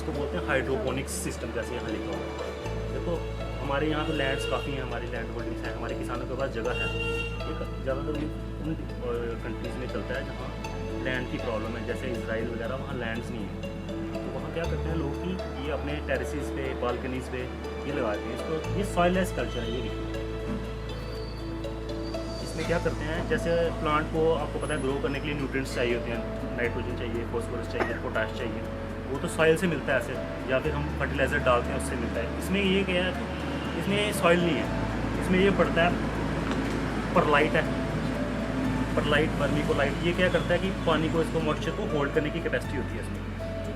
इसको बोलते हैं हाइड्रोपोनिक्स सिस्टम, जैसे यहाँ लिखा हुआ है। देखो हमारे यहाँ तो लैंड्स काफ़ी हैं, हमारी लैंड होल्डिंग्स हैं, हमारे किसानों के पास जगह है। एक ज़्यादातर उन कंट्रीज़ में चलता है जहाँ लैंड की प्रॉब्लम है, जैसे इसराइल वगैरह, वहाँ लैंड्स नहीं है। तो वहाँ क्या करते हैं लोग कि ये अपने टेरेसेस पे, बालकनीज पे ये लगाते हैं इसको। ये सॉइललेस कल्चर है, ये देखिए। इसमें क्या करते हैं, जैसे प्लांट को आपको पता है ग्रो करने के लिए न्यूट्रिएंट्स चाहिए होते हैं, नाइट्रोजन चाहिए, फॉस्फोरस चाहिए, पोटाश चाहिए, वो तो सॉइल से मिलता है ऐसे, या फिर हम फर्टिलाइज़र डालते हैं उससे मिलता है। इसमें ये क्या है, इसमें सॉइल नहीं है, इसमें ये पड़ता है परलाइट है, परलाइट, वर्मीकोलाइट। ये क्या करता है कि पानी को, इसको मॉइस्चर को होल्ड करने की कैपेसिटी होती है इसमें।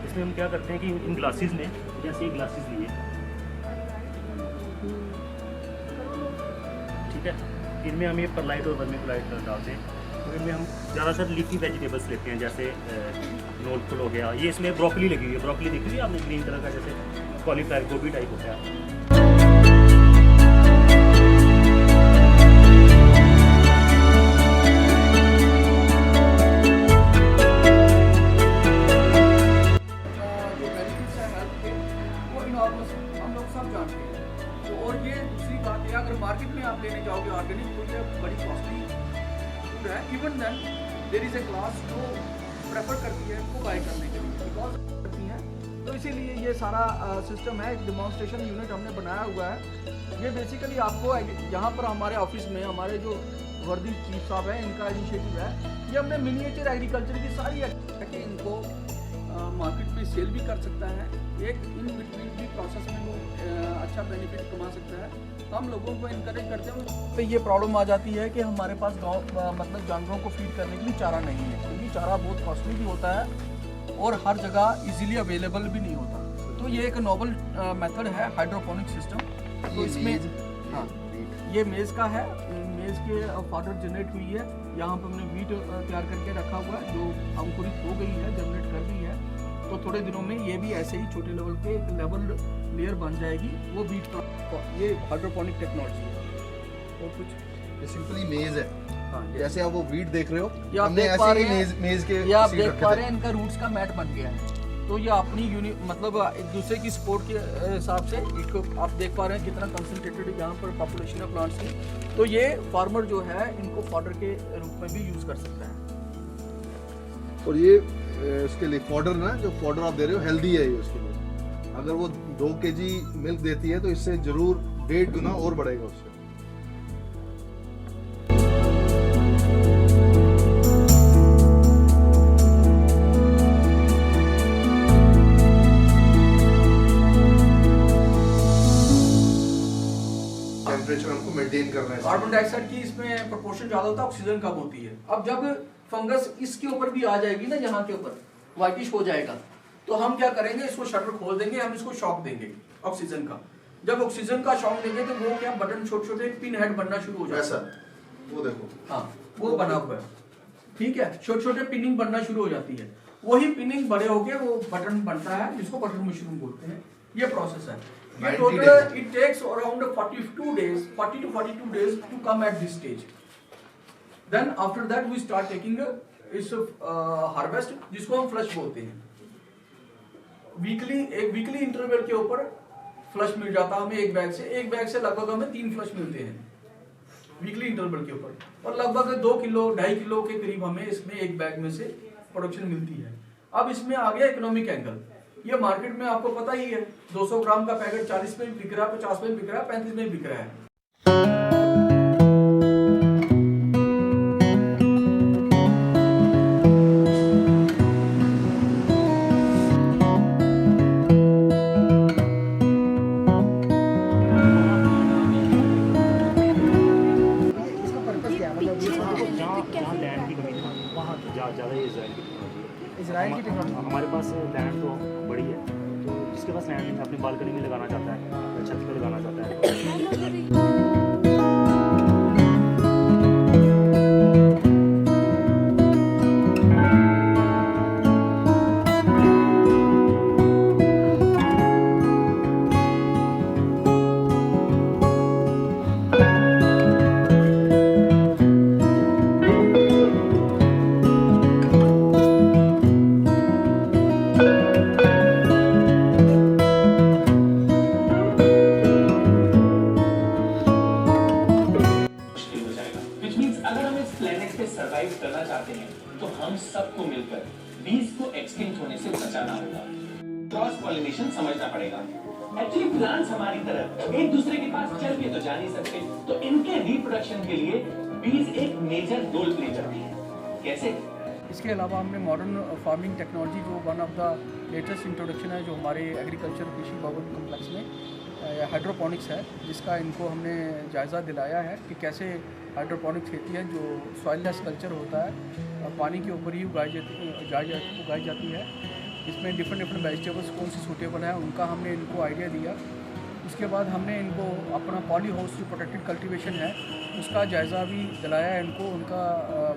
इसमें हम क्या करते हैं कि इन ग्लासेस में, जैसे ये ग्लासेस लिए, ठीक है, इनमें हम ये परलाइट और वर्मीकोलाइट डालते हैं। तो इनमें हम ज़्यादातर लीफी वेजिटेबल्स लेते हैं, जैसे नोल फुल हो गया, ये इसमें ब्रोकली लगी हुई है, ब्रोकली देखी हुई है आपने, ग्रीन कलर का, जैसे कॉलीफ्लावर गोभी टाइप होता है। हम लोग सब जानते हैं। तो और ये दूसरी बात है, अगर मार्केट में आप लेने जाओगे ऑर्गेनिक तो ये बड़ी कॉस्टली फूड है। Even then there is a class जो प्रेफर करती है इनको बाय करने के लिए, बिकॉज करती हैं। तो इसीलिए ये सारा सिस्टम है, एक डिमॉन्स्ट्रेशन यूनिट हमने बनाया हुआ है। ये बेसिकली आपको यहाँ पर हमारे ऑफिस में हमारे जो वर्दी चीफ साहब हैं, इनका इनिशिएटिव है। ये हमने मिनिएचर एग्रीकल्चर की सारी इनको मार्केट में सेल भी कर सकता है, एक इन बिटवीन भी प्रोसेस में वो अच्छा बेनिफिट कमा सकता है। हम लोगों को इनकरेज करते हैं। तो ये प्रॉब्लम आ जाती है कि हमारे पास गांव मतलब जानवरों को फीड करने के लिए चारा नहीं है, क्योंकि चारा बहुत कॉस्टली भी होता है और हर जगह इजीली अवेलेबल भी नहीं होता। तो ये एक नोबल मेथड है हाइड्रोपोनिक सिस्टम। तो इसमें हाँ, ये मेज़ का है, मेज़ के फॉडर जनरेट हुई है। यहाँ पर हमने वीट तैयार करके रखा हुआ है जो अंकुरित हो गई है, जनरेट कर गई है। तो थोड़े दिनों में ये भी ऐसे ही छोटे लेवल के एक लेवल लेयर बन जाएगी, वो वीट का। ये हाइड्रोपोनिक टेक्नोलॉजी है। और कुछ ये सिंपली मेज है। हाँ, जैसे आप वो वीट देख रहे हो, ये आप हमने देख पा ऐसे रहे ही हैं, मेज के ये आप सीड देख रखे पा थे। रहे हैं, इनका रूट्स का मैट बन गया है। तो ये अपनी मतलब एक दूसरे की सपोर्ट के हिसाब से एक आप देख पा रहे हैं कितना कंसंट्रेटेड यहाँ पर पॉपुलेशन है प्लांट्स की। तो ये फार्मर जो है इनको फॉडर के रूप में भी यूज कर सकता है। और ये इसके लिए फॉडर ना, जो फॉडर आप दे रहे हो हेल्दी है ये उसके लिए। अगर वो 2 kg मिल्क देती है तो इससे जरूर 1.5 गुना और बढ़ेगा उससे। टेम्परेचर हमको मेंटेन करना है। कार्बन डाइऑक्साइड की इसमें प्रोपोर्शन ज्यादा होता है, ऑक्सीजन कम होती है। अब जब फंगस इसके ऊपर भी आ जाएगी ना, यहाँ के ऊपर व्हाइटिश हो जाएगा, तो हम क्या करेंगे, इसको शटर खोल देंगे, हम इसको शॉक देंगे ऑक्सीजन का। जब ऑक्सीजन का शॉक देंगे तो वो क्या बटन छोटे छोटे पिन हेड बनना शुरू हो जाएगा। वो देखो, हाँ, वो बना हुआ है, ठीक है, छोटे छोटे पिनिंग बनना शुरू हो जाती है। वही पिनिंग बड़े होके वो बटन बनता है, जिसको बटन मशरूम बोलते हैं। ये प्रोसेस है। ये total it takes around 42 days, 40 to 42 days to come at this stage. Then after that we start taking इस हार्वेस्ट, जिसको हम फ्लश बोलते हैं। एक वीकली इंटरवल के ऊपर फ्लश मिल जाता है हमें एक बैग से लगभग हमें 3 फ्लश मिलते हैं वीकली इंटरवल के ऊपर, और लगभग 2 किलो 2.5 किलो के करीब हमें इसमें एक बैग में से प्रोडक्शन मिलती है। अब इसमें आ गया इकोनॉमिक एंगल। ये मार्केट में आपको पता ही है, 200 ग्राम का पैकेट 40 में बिक रहा है, 50 में बिक रहा है, 35 में बिक रहा है। जहाँ लैंड की कमी थी वहाँ ज़्यादा इजराइल की टेक्नोलॉजी है। इजराइल की टेक्नोलॉजी हमारे पास लैंड तो बड़ी है, तो जिसके पास लैंड है अपनी बालकनी में लगाना चाहता है, छत पे लगाना चाहता है। जाना होगा, क्रॉस पॉलिनेशन समझना पड़ेगा। एक्चुअली प्लांट्स हमारी तरह एक दूसरे के पास चल के तो जा नहीं सकते, तो इनके रिप्रोडक्शन के लिए बीज एक मेजर रोल प्ले करती है। कैसे? इसके अलावा हमने मॉडर्न फार्मिंग टेक्नोलॉजी जो one of the latest introduction है जो हमारे एग्रीकल्चर कृषि भवन कम्प्लेक्स में हाइड्रोपोनिक्स है, जिसका इनको हमने जायज़ा दिलाया है कि कैसे हाइड्रोपोनिक्स खेती है जो सॉइललेस कल्चर होता है, पानी के ऊपर ही उगाई जाती है। इसमें डिफरेंट वेजिटेबल्स कौन सी सूटेबल है उनका हमने इनको आइडिया दिया। उसके बाद हमने इनको अपना पॉली हाउस जो प्रोटेक्टेड कल्टीवेशन है उसका जायज़ा भी दिलाया है इनको, उनका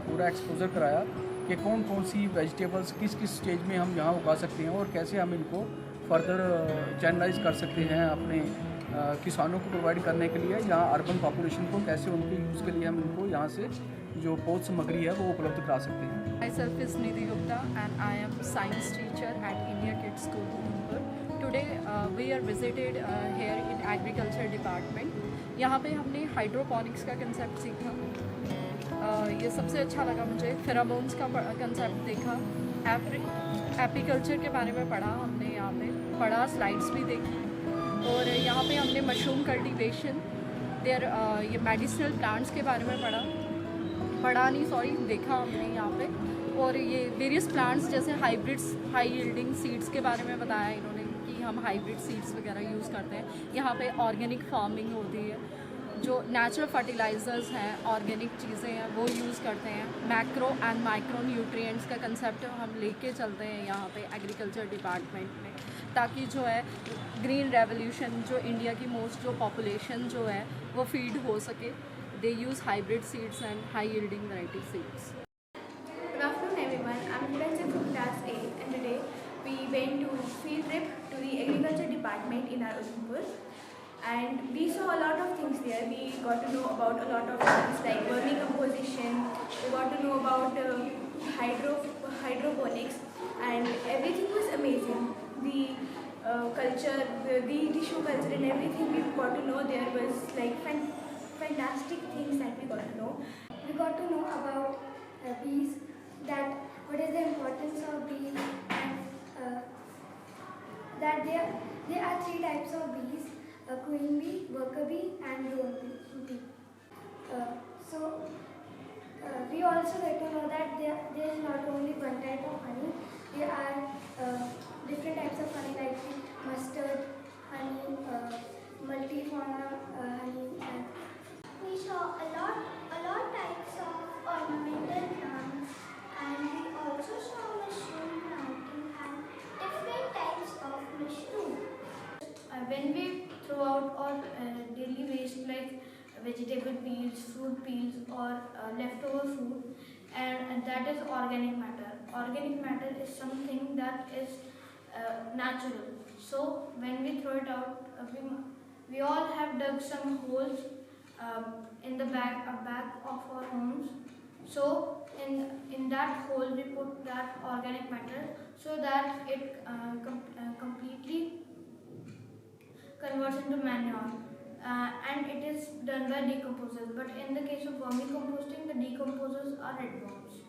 पूरा एक्सपोजर कराया कि कौन कौन सी वेजिटेबल्स किस किस स्टेज में हम यहाँ उगा सकते हैं और कैसे हम इनको फर्दर चैनलाइज कर सकते हैं अपने किसानों को प्रोवाइड करने के लिए, यहाँ अर्बन पॉपुलेशन को कैसे उनके यूज़ के लिए हम इनको यहाँ से जो पौध सामग्री है वो उपलब्ध करा सकते हैं। Myself is Nidhi Gupta and I am science teacher at India Kids School, Udhampur. Today we are visited here in agriculture department. यहाँ पे हमने हाइड्रोपोनिक्स का कंसेप्ट सीखा, ये सबसे अच्छा लगा मुझे। फेरामोन्स का कंसेप्ट देखा, एपीकल्चर के बारे में पढ़ा हमने, यहाँ पे पढ़ा, स्लाइड्स भी देखी। और यहाँ पे हमने मशरूम कल्टीवेशन, देयर ये मेडिसिनल प्लांट्स के बारे में देखा हमने यहाँ पे। और ये वेरियस प्लांट्स जैसे हाइब्रिड्स, हाई यील्डिंग सीड्स के बारे में बताया इन्होंने कि हम हाइब्रिड सीड्स वगैरह यूज़ करते हैं। यहाँ पे ऑर्गेनिक फार्मिंग होती है, जो नेचुरल फर्टिलाइजर्स हैं, ऑर्गेनिक चीज़ें हैं वो यूज़ करते हैं। मैक्रो एंड माइक्रो न्यूट्रिएंट्स का कंसेप्ट हम लेके चलते हैं यहाँ पे एग्रीकल्चर डिपार्टमेंट में, ताकि जो है ग्रीन रेवोल्यूशन जो इंडिया की मोस्ट जो पॉपुलेशन जो है वो फीड हो सके। They use hybrid seeds and high yielding variety seeds. Good afternoon everyone, I'm Hiranjan from class 8 and today we went to field trip to the agriculture department in our Udhampur and we saw a lot of things there. We got to know about a lot of things like vermicomposition, we got to know about hydroponics and everything was amazing. The culture, the tissue culture and everything we got to know there was like fantastic things that we got to know. We got to know about bees, that what is the importance of bees, and that there are 3 types of bees: a queen bee, worker bee, and drone bee. We also get to know that there is not only one type of honey. There are different types of honey like mustard honey, multifauna honey, and We saw a lot types of ornamental plants and we also saw mushroom planting and different types of mushroom. when we throw out our daily waste like vegetable peels, fruit peels, or leftover food, and that is organic matter. Organic matter is something that is natural. So when we throw it out, we all have dug some holes in the back of our homes. So in that hole we put that organic matter so that it completely converts into manure, and it is done by decomposers. But in the case of vermicomposting, the decomposers are red worms.